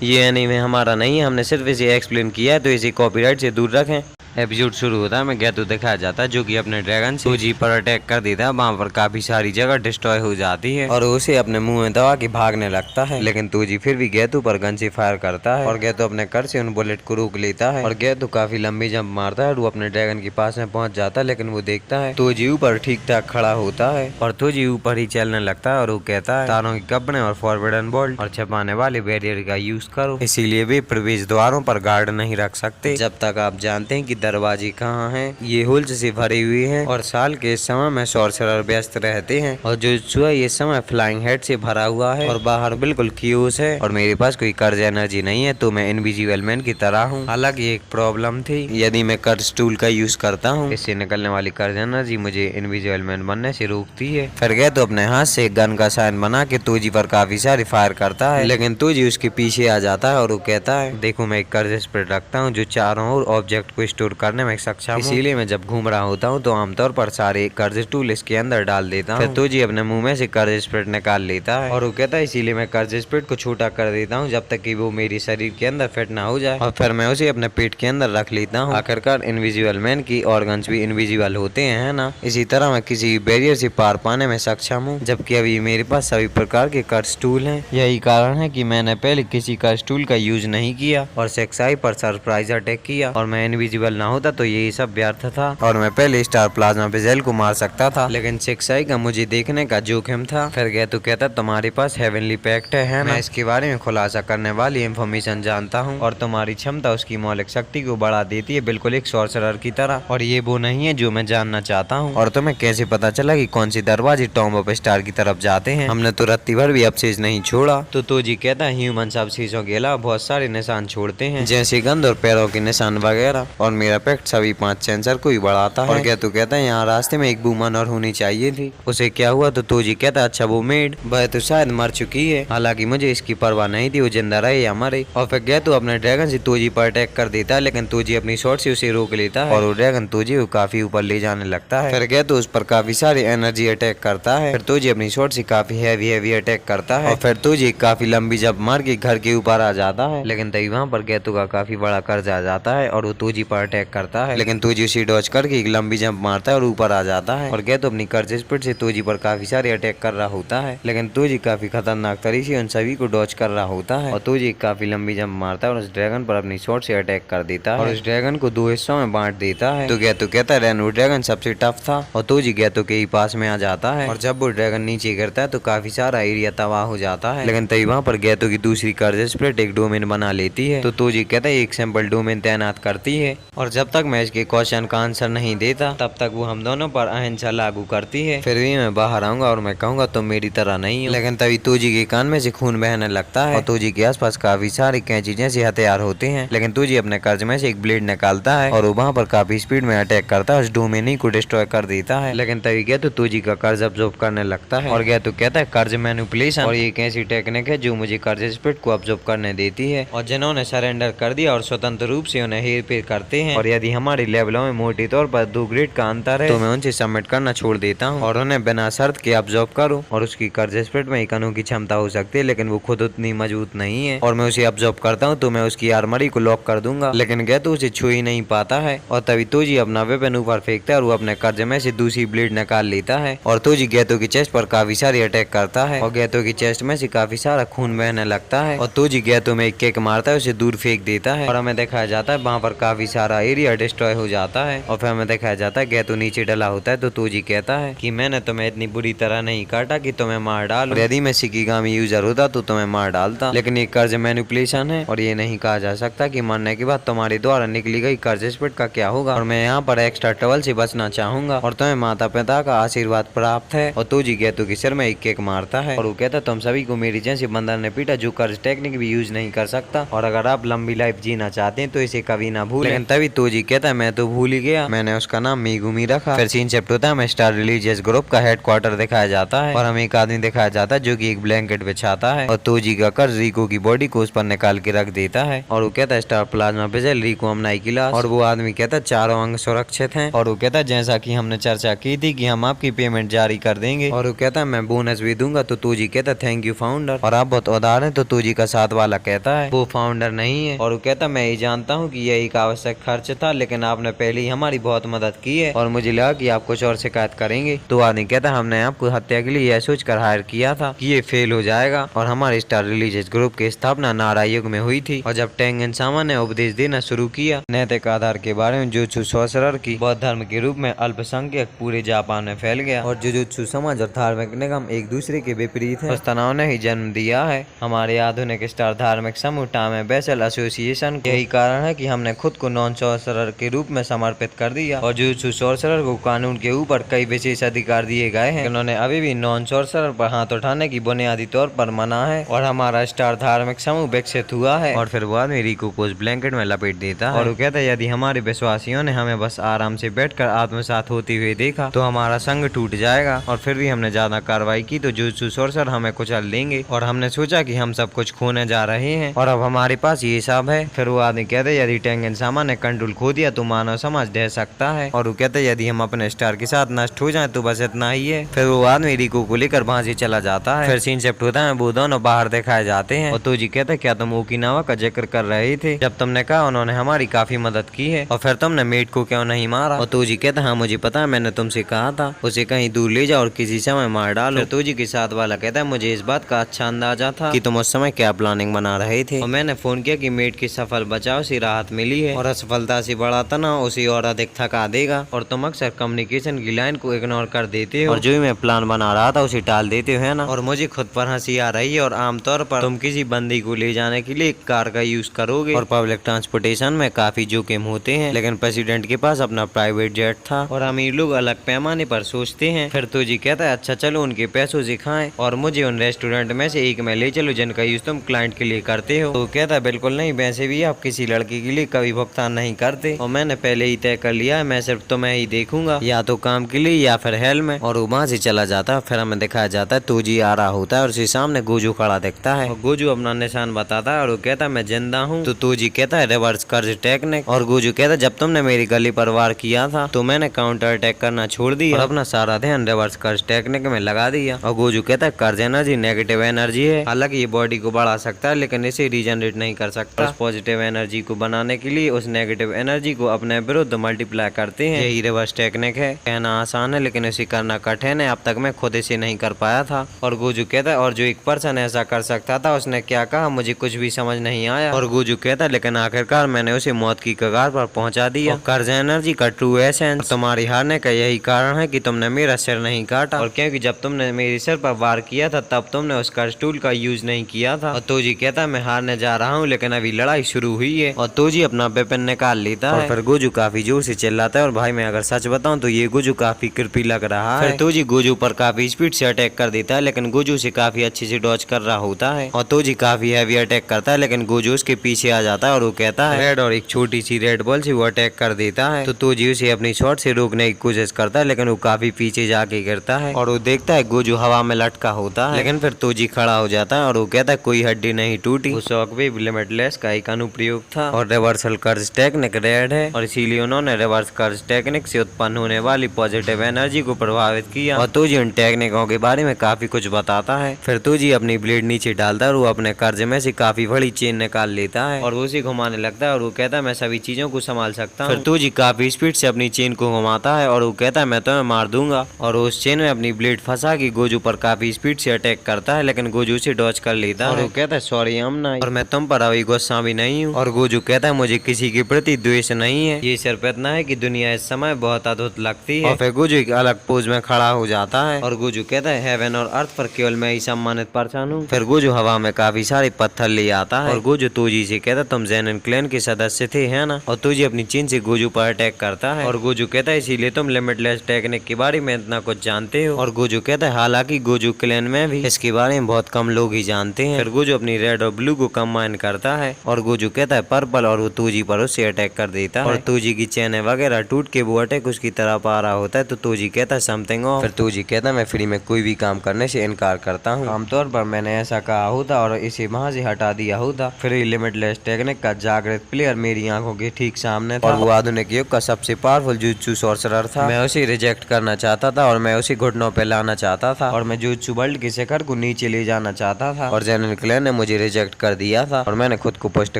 ये एनीमे हमारा नहीं है, हमने सिर्फ इसे एक्सप्लेन किया है, तो इसे कॉपीराइट से दूर रखें। एपिसोड शुरू होता है, मैं गैतो दिखाया जाता है जो कि अपने ड्रैगन से तोजी पर अटैक कर देता है। वहाँ पर काफी सारी जगह डिस्ट्रॉय हो जाती है और उसे अपने मुंह में दबा के भागने लगता है, लेकिन तोजी फिर भी गैतो पर गन से फायर करता है और गैतो अपने कर से उन बुलेट को रोक लेता है और गैतो काफी लंबी जंप मारता है और वो अपने ड्रैगन के पास में पहुंच जाता है, लेकिन वो देखता है तोजी ऊपर ठीक ठाक खड़ा होता है और तोजी ऊपर ही चलने लगता है और वो कहता है तारों के कपड़े और फॉरबिडन बोल्ट और छपाने वाले बैरियर का यूज करो, इसीलिए वे प्रवेश द्वारों पर गार्ड नहीं रख सकते जब तक आप जानते हैं कि दरवाजे कहाँ हैं। ये होल्स से भरे हुए हैं और साल के इस समय में सॉर्सरर व्यस्त रहते हैं और जो ये समय फ्लाइंग हेड से भरा हुआ है और बाहर बिल्कुल कियोस है और मेरे पास कोई कर्ज एनर्जी नहीं है, तो मैं इनविजिबल मैन की तरह हूँ। हालांकि एक प्रॉब्लम थी, यदि मैं कर्ज टूल का यूज करता हूँ इससे निकलने वाली कर्ज एनर्जी मुझे इनविजिबल मैन बनने से रोकती है। फिर गए तो अपने हाथ से गन का साइन बना के तोजी पर काफी सारी फायर करता है, लेकिन तोजी उसके पीछे आ जाता है और वो कहता है देखो मैं एक कर्ज स्प्रेड रखता हूँ जो चारों ओर ऑब्जेक्ट को स्टोर करने में सक्षम, इसीलिए मैं जब घूम रहा होता हूँ तो आमतौर पर सारे कर्ज टूल इसके अंदर डाल देता हूँ। फिर तोजी अपने मुंह में से कर्ज स्प्रेड निकाल लेता है और वो कहता है इसीलिए मैं कर्ज स्प्रेड को छोटा कर देता हूँ जब तक कि वो मेरे शरीर के अंदर फिट ना हो जाए और फिर मैं उसे अपने पेट के अंदर रख लेता हूँ। आखिरकार इनविजिबल मैन की ऑर्गन्स भी इनविजिबल होते हैं, है ना। इसी तरह मैं किसी बैरियर से पार पाने में सक्षम हूँ, जबकि अभी मेरे पास सभी प्रकार के कर्ज टूल हैं। यही कारण है कि मैंने पहले किसी कर्ज टूल का यूज नहीं किया और सेक्साई पर सरप्राइज अटैक किया और मैं इनविजिबल ना होता तो यही सब व्यर्थ था और मैं पहले स्टार प्लाज्मा बेजेल को मार सकता था, लेकिन सेक्साई का मुझे देखने का जोखिम था। फिर गया तो कहता तुम्हारे पास हेवनली पैक्ट है ना, मैं इसके बारे में खुलासा करने वाली इंफॉर्मेशन जानता हूँ और तुम्हारी क्षमता उसकी मौलिक शक्ति को बढ़ा देती है, बिल्कुल एक सॉर्सरर की तरह, और ये वो नहीं है जो मैं जानना चाहता हूँ। और तुम्हें कैसे पता चला कि कौन सी दरवाजे टॉम ऑफ स्टार की तरफ जाते हैं? हमने तो रत्ती भर भी अवशेष नहीं छोड़ा। तो तोजी कहता है ह्यूमन अवशेषों के अलावा बहुत सारे निशान छोड़ते हैं, जैसे गंध और पैरों के निशान वगैरह, और मेरा पैक्ट सभी 5 सेंसर को ही बढ़ाता है। और क्या तो कहता है यहाँ रास्ते में एक वूमन और होनी चाहिए थी, उसे क्या हुआ? तो तोजी कहता अच्छा वो मेड, वह तो शायद मर चुकी है। हालांकि मुझे इसकी परवाह नहीं थी वो जिंदा रहे या मरे। और फिर गया तो अपने ड्रैगन से तोजी पर अटैक कर देता है, लेकिन तोजी अपनी शॉट से उसे रोक लेता है और वो ड्रैगन तोजी को काफी ऊपर ले जाने लगता है। फिर गया तो उस पर काफी सारी एनर्जी अटैक करता है। फिर तोजी अपनी शॉट से काफी हैवी अटैक करता है और फिर तोजी काफी लंबी जंप मार के घर के ऊपर आ जाता है, लेकिन तभी वहाँ पर गैतो का काफी बड़ा कर्ज आ जाता है और वो तोजी पर अटैक करता है, लेकिन तोजी उसे डॉज करके एक लंबी जंप मारता है और ऊपर आ जाता है। और गैतो अपनी कर्ज स्पीड से तोजी पर काफी सारे अटैक कर रहा होता है, लेकिन तोजी काफी खतरनाक तरीके से उन सभी को डॉज कर रहा होता है और तोजी काफी लंबी जंप मारता है और उस ड्रैगन पर अपनी शॉट से अटैक कर देता है और उस ड्रैगन को 2 हिस्सों में बांट देता है। तो गैतो कहता है रेनो ड्रैगन सबसे टफ था और तोजी गैतो के ही पास में आ जाता है और जब वो ड्रैगन नीचे गिरता है तो काफी सारा एरिया तबाह हो जाता है, लेकिन तभी वहाँ पर गैतो की दूसरी कर्ज स्प्लिट एक डोमेन बना लेती है। तो तोजी कहता है एक सैंपल डोमेन तैनात करती है और जब तक मैं इसके क्वेश्चन का आंसर नहीं देता तब तक वो हम दोनों पर अहिंसा लागू करती है। फिर भी मैं बाहर आऊंगा और मैं कहूंगा तुम मेरी तरह नहीं हो, लेकिन तभी तोजी के कान में से खून बहने लगता है और तोजी के आसपास काफी सारे कैंची जैसे हथियार होते हैं, लेकिन तोजी अपने कर्ज में से एक ब्लेड निकालता है और वो वहाँ पर काफी स्पीड में अटैक करता है, उस डोमेन ही को डिस्ट्रॉय कर देता है। लेकिन तभी गया तो तोजी का कर्ज अब्जॉर्ब करने लगता है और गया तो कहता है कर्ज मैनिपुलेशन, और ये एक ऐसी टेक्निक है जो मुझे कर्ज स्पीड को अब्जॉर्ब करने देती है और जिन्होंने सरेंडर कर दिया और स्वतंत्र रूप से उन्हें हेर फेर करते हैं, और यदि हमारे लेवलों में मोटे तौर पर 2 ग्रेड का अंतर है तो मैं उनसे सबमिट करना छोड़ देता हूँ और उन्हें बिना शर्त के अब्जॉर्ब करूँ। और उसकी कर्ज स्पीड में एक अणु की क्षमता हो सकती है, लेकिन वो खुद उतनी मजबूत नहीं है और मैं उसे अब्जॉर्ब करता हूँ तो मैं उसकी आर्मरी को लॉक कर दूंगा, लेकिन गया तो उसे छू ही नहीं पाता है। और तभी तोजी अपना वेपन ऊपर फेंकता है और वो अपने कर्ज में से दूसरी ब्लेड निकाल लेता है और तोजी गैतो की चेस्ट पर काफी सारी अटैक करता है और गैतो की चेस्ट में से काफी सारा खून बहने लगता है और तोजी गैतो में एक किक मारता है, उसे दूर फेंक देता है और हमें दिखाया जाता है वहाँ पर काफी सारा एरिया डिस्ट्रॉय हो जाता है। और फिर हमें दिखाया जाता है गैतो नीचे डला होता है तो तोजी कहता है कि मैंने तुम्हें इतनी बुरी तरह नहीं काटा कि तुम्हें मार डाल, यदि मैं शिकिगामी यूजर होता तो तुम्हें मार डालता, लेकिन ये कर्ज मैनिपुलेशन है और ये नहीं कहा जा सकता कि मरने के बाद तुम्हारे द्वारा निकली गई कर्ज स्पीड का क्या होगा। और मैं यहाँ पर एक्स्ट्रा ट्रबल से बचना चाहूंगा और तुम्हें माता पिता का आशीर्वाद प्राप्त है। और तोजी गैतो के सिर में एक किक मारता है और वो कहता तुम सभी को मेरी जैसे बंदर ने पीटा जो कर्ज टेक्निक भी यूज नहीं कर सकता, और अगर आप लंबी लाइफ जीना चाहते हैं तो इसे कभी ना भूलें। लेकिन तभी तोजी कहता है मैं तो भूल ही गया, मैंने उसका नाम मीगुमी रखा। फिर सीन शिफ्ट होता है, हमें स्टार रिलीजियस ग्रुप का हेडक्वार्टर दिखाया जाता है और हमें एक आदमी दिखाया जाता है जो कि एक ब्लैंकेट बिछाता है और तोजी का कर्ज रिको की बॉडी को उस पर निकाल के रख देता है और वो कहता है स्टार प्लाज्मा विजल रिको अमनाई की लाश। और वो आदमी कहता है चारों अंग सुरक्षित हैं और वो कहता है जैसा कि हमने चर्चा की थी कि हम आपकी पेमेंट जारी कर देंगे और वो कहता है मैं बोनस भी दूंगा। तो तोजी कहता है थैंक यू फाउंडर, और आप बहुत उदार हैं। तो तोजी का साथ वाला कहता है वो फाउंडर नहीं है और वो कहता है मैं ये जानता हूँ कि यह एक आवश्यक खर्च था, लेकिन आपने पहले ही हमारी बहुत मदद की है और मुझे लगा कि आप कुछ और शिकायत करेंगे। तो आदमी कहता है हमने आपको हत्या के लिए यह सोच कर हायर किया था कि ये फेल हो जाएगा और हमारे स्टार रिलीजियस ग्रुप की स्थापना नारा युग में हुई थी और जब टेंगन सामा ने उपदेश देना शुरू किया नैतिक आधार के बारे में जुजुत्सु सॉर्सरर की बौद्ध धर्म के रूप में अल्पसंख्यक पूरे जापान में फैल गया और जुजुत्सु समाज और धार्मिक निगम एक दूसरे के विपरीत है। उस तनाव ने ही जन्म दिया है हमारे आधुनिक स्टार धार्मिक समूह टामे बेसल एसोसिएशन। यही कारण है कि हमने खुद को नॉन सॉर्सरर के रूप में समर्पित कर दिया और जुजुत्सु सॉर्सरर को कानून के ऊपर कई विशेष अधिकार दिए गए हैं। उन्होंने अभी भी नॉन सॉर्सरर पर हाथ उठाने की बुनियादी तौर पर मना है और हमारा स्टार धार्मिक समूह विकसित हुआ है। और फिर वो आदमी रिको को उस ब्लैंकेट में लपेट देता है और वो कहता है यदि हमारे विश्वासियों ने हमें बस आराम से बैठकर आत्मसात होते हुए देखा तो हमारा संघ टूट जाएगा और फिर भी हमने ज्यादा कार्रवाई की तो जुजुत्सु सॉर्सरर हमें कुचल देंगे और हमने सोचा कि हम सब कुछ खोने जा रहे हैं और अब हमारे पास ये सब है। फिर वो आदमी कहते यदि टेंगन सामा ने कंट्रोल खो दिया तो मानव समाज ढह सकता है और वो कहते यदि हम अपने स्टार के साथ नष्ट हो जाए तो बस इतना ही है। फिर वो आदमी रिको को लेकर वहां से चला जाता है। फिर सीन शिफ्ट होता है, वो दोनों बाहर दिखाए जाते हैं और तोजी कहता है क्या तुम ओकिनावा का जिक्र कर रहे थे जब तुमने कहा उन्होंने हमारी काफी मदद की है और फिर तुमने मेट को क्यों नहीं मारा। और तोजी कहता है हाँ मुझे पता है, मैंने तुमसे कहा था उसे कहीं दूर ले जाओ और किसी समय मार डालो। तोजी के साथ वाला कहता है मुझे इस बात का अच्छा अंदाजा था कि तुम उस समय क्या प्लानिंग बना रहे थे और मैंने फोन किया कि मेट की सफल बचाव से राहत मिली है और असफलता से बड़ा तनाव उसे और अधिक थका देगा और तुम अक्सर कम्युनिकेशन की लाइन को इग्नोर कर देते हो और जो मैं प्लान बना रहा था उसे टाल देते हो है ना। और मुझे खुद पर हंसी आ रही है और आमतौर पर तुम किसी बंदी को ले जाने के लिए एक कार का यूज करोगे और पब्लिक ट्रांसपोर्टेशन में काफी जोखिम होते हैं, लेकिन प्रेसिडेंट के पास अपना प्राइवेट जेट था और अमीर लोग अलग पैमाने पर सोचते हैं। फिर तो जी कहता है अच्छा चलो उनके पैसों से खाएं और मुझे उन रेस्टोरेंट में से एक में ले चलो जिनका यूज तुम क्लाइंट के लिए करते हो। तो कहता है बिल्कुल नहीं, वैसे भी आप किसी लड़की के लिए कभी भुगतान नहीं करते और मैंने पहले ही तय कर लिया है मैं सिर्फ तुम्हें ही देखूंगा या तो काम के लिए या फिर हेल में। और वो वहाँ से चला जाता है। फिर हमें दिखाया जाता है तोजी आ रहा होता है और उसके सामने गोजू खड़ा दिखता है और गोजू अपना निशान बताता है और वो कहता है मैं जिंदा हूँ। तो तोजी कहता है रिवर्स कर्ज टेक्निक और गोजू कहता है जब तुमने मेरी गली पर वार किया था तो मैंने काउंटर अटैक करना छोड़ दिया और अपना सारा ध्यान रिवर्स कर्ज टेक्निक में लगा दिया। और गोजू कहता है कर्ज एनर्जी नेगेटिव एनर्जी है, हालांकि ये बॉडी को बढ़ा सकता है लेकिन इसे रीजनरेट नहीं कर सकता। उस पॉजिटिव एनर्जी को बनाने के लिए उस नेगेटिव एनर्जी को अपने विरुद्ध मल्टीप्लाई करते हैं, यही रिवर्स टेक्निक है। कहना आसान है लेकिन इसे करना कठिन है, अब तक मैं खुद इसे नहीं कर पाया था। और गोजू कहता है और जो एक पर्सन ऐसा कर सकता था उसने क्या कहा मुझे कुछ भी समझ नहीं आया। और गोजू कहता है लेकिन आखिरकार मैंने उसे मौत की कगार पर पहुंचा दिया। कर्ज एनर्जी का ट्रू एसेंस तुम्हारी हारने का यही कारण है कि तुमने मेरा सिर नहीं काटा और क्योंकि जब तुमने मेरे सिर पर वार किया था तब तुमने उस कर्ज टूल का यूज नहीं किया था। और तोजी कहता है मैं हारने जा रहा हूँ लेकिन अभी लड़ाई शुरू हुई है। और तोजी अपना वेपन निकाल लेता है। फिर गोजू काफी जोर से चिल्लाता है और भाई मैं अगर सच बताऊं तो ये गोजू काफी कृपी लग रहा है। फिर तोजी गोजू पर काफी स्पीड से अटैक कर देता है लेकिन गोजू से काफी अच्छे से डॉज कर रहा होता है। और तोजी काफी हैवी अटैक करता है लेकिन गोजू उसके पीछे आ जाता है और वो कहता है रेड और एक छोटी सी रेड बॉल से वो अटैक कर देता है। तो तोजी उसे अपनी शॉट से रोकने की कोशिश करता है लेकिन वो काफी पीछे जाके गिरता है और वो देखता है गोजू हवा में लटका होता है। लेकिन फिर तोजी खड़ा हो जाता है और वो कहता है कोई हड्डी नहीं टूटी, वो शॉकवेव लिमिटलेस का एक अनुप्रयोग था और रिवर्सल कर्ज टेक्निक रेड है और इसीलिए उन्होंने रिवर्स कर्ज टेक्निक से उत्पन्न होने वाली पॉजिटिव एनर्जी को प्रभावित किया। और तोजी उन टेक्निकों के बारे में काफी कुछ बताता है। फिर तोजी अपनी ब्लेड नीचे डालता है और वो अपने कर्ज में से काफी बड़ी चेन निकाल लेता है और वो उसे घुमाने लगता है और वो कहता है मैं सभी चीजों को संभाल सकता हूँ। फिर तोजी काफी स्पीड से अपनी चेन को घुमाता है और वो कहता है मैं तुम्हें मार दूंगा और उस चेन में अपनी ब्लेड फंसा के गोजू पर काफी स्पीड से अटैक करता है लेकिन गोजू से डॉज कर लेता है और वो कहता है सॉरी अमना और मैं तुम पर अभी गुस्सा भी नहीं हूँ। और गोजू कहता है मुझे किसी के प्रति द्वेष नहीं है, ये सिर्फ इतना है कि दुनिया इस समय बहुत अद्भुत लगती है। और फिर गोजू एक अलग पोज में खड़ा हो जाता है और गोजू कहता है हेवन और अर्थ पर केवल मैं ही सम्मानित पर्सन हूँ। फिर गोजू हवा में काफी सारे पत्थर ले आता है और गोजू तोजी से कहता है तुम जेनन क्लैन के सदस्य थे है ना। और तोजी अपनी चीन से गोजू पर अटैक करता है और गोजू कहता है इसीलिए तुम लिमिटलेस टेक्निक के बारे में इतना कुछ जानते हो। और गोजू कहता है हालांकि गोजू क्लैन में भी इसके बारे में बहुत कम लोग ही जानते हैं। फिर गोजू अपनी रेड और ब्लू को कंबाइन करता है और गोजू कहता है पर्पल और वो तोजी पर उससे अटैक अटैक कर देता है और तोजी की चैन वगैरह टूट के वो अटैक उसकी तरफ आ रहा होता है। तो तोजी कहता है समथिंग ऑफ। फिर तोजी कहता है मैं फ्री में कोई भी काम करने से इनकार करता हूँ, आमतौर पर मैंने ऐसा कहा होता और इसे वहाँ से हटा दिया होता। फिर लिमिटलेस टेक्निक का जागृत प्लेयर मेरी आंखों के ठीक सामने था और वो आधुनिक युग का सबसे पावरफुल जुत्सु सॉर्सरर था। मैं उसे रिजेक्ट करना चाहता था और मैं उसे घुटनों पे लाना चाहता था और मैं जुत्सु वर्ल्ड के शिखर को नीचे ले जाना चाहता था और जेनन क्लैन ने मुझे रिजेक्ट कर दिया था और मैंने खुद को पुष्ट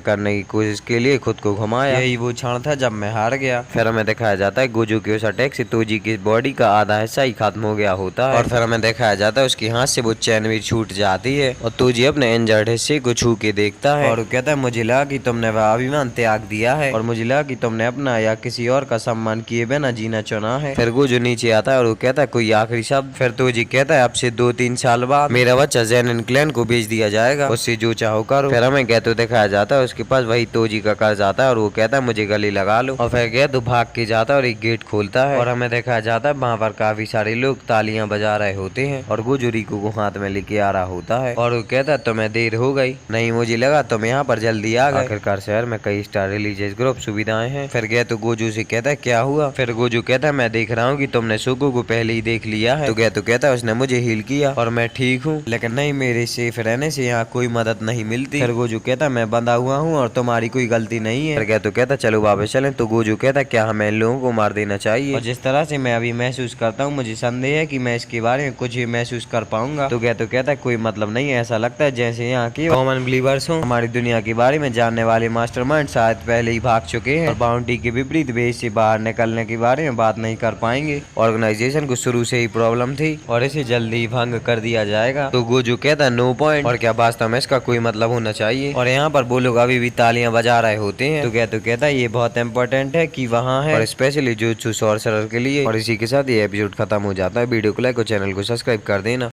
करने की कोशिश के लिए खुद को घुमाया। यही वो क्षण था जब मैं हार गया। फिर हमें दिखाया जाता है गोजू के उस अटैक से तोजी की बॉडी का आधा हिस्सा ही खत्म हो गया होता है और फिर हमें दिखाया जाता है उसके हाथ से वो चैन भी छूट जाती है और तोजी अपने इंजर्ड हिस्से को छू के देखता है और वो कहता है मुझे लगा कि तुमने वह अभिमान त्याग दिया है और मुझे लगा कि तुमने अपना या किसी और का सम्मान किए बिना जीना चुना है। फिर गोजू नीचे आता है और वो कहता है कोई आखिरी शब्द। फिर तोजी कहता है अब से 2-3 साल बाद मेरा बच्चा जेनन क्लैन को बेच दिया जाएगा, उससे जो चाहो करो। फिर हमें गैतो दिखाया जाता है उसके पास वही तोजी का कर्ज आता है और वो कहता है मुझे गले लगा लो और फिर गैतो भाग के जाता है और एक गेट खोलता है और हमें दिखाया जाता है वहाँ पर काफी सारे लोग तालियां बजा रहे होते हैं और गोजू रिको को हाथ में लेके आ रहा होता है और वो कहता है तुम्हें देर हो गई। नहीं मुझे लगा तुम यहाँ पर जल्दी आ गए। आखिरकार शहर में कई स्टार रिलीजियस ग्रुप सुविधाएं हैं। फिर गैतो गोजू से कहता है क्या हुआ। फिर गोजू कहता है मैं देख रहा हूँ कि तुमने सुगु को पहले ही देख लिया है। तो गैतो कहता है उसने मुझे हील किया और मैं ठीक हूँ, लेकिन नहीं मेरे सेफ रहने से यहाँ कोई मदद नहीं मिलती। फिर गोजू कहता है मैं बंधा हुआ हूँ और तुम्हारी कोई गलती नहीं है। फिर गैतो कहता है चलो वापस चलें। तो गोजू कहता है क्या हमें इन लोगों को मार देना चाहिए और जिस तरह से मैं अभी महसूस करता हूँ मुझे संदेह है कि मैं इसके बारे में कुछ भी महसूस कर पाऊंगा। तो गैतो कहता है कोई मतलब नहीं, ऐसा लगता है जैसे यहाँ के कॉमन बिलीवर्स हों। हमारी दुनिया के बारे में जानने वाले मास्टरमाइंड शायद पहले ही भाग चुके हैं और बाउंटी के विपरीत वे इससे बाहर निकलने के बारे में बात नहीं कर पाएंगे। ऑर्गेनाइजेशन को शुरू से ही प्रॉब्लम थी और इसे जल्दी ही भंग कर दिया जाएगा। तो गोजू कहता है नो पॉइंट और क्या वास्तव में इसका कोई मतलब होना चाहिए। और यहाँ पर वो लोग अभी भी तालियां बजा रहे होते हैं। तो कहता है ये बहुत इंपॉर्टेंट है कि वहाँ है और स्पेशली जुत्सु सॉर्सरर के लिए। और इसी के साथ ये एपिसोड खत्म हो जाता है। वीडियो को लाइक और चैनल को सब्सक्राइब कर देना।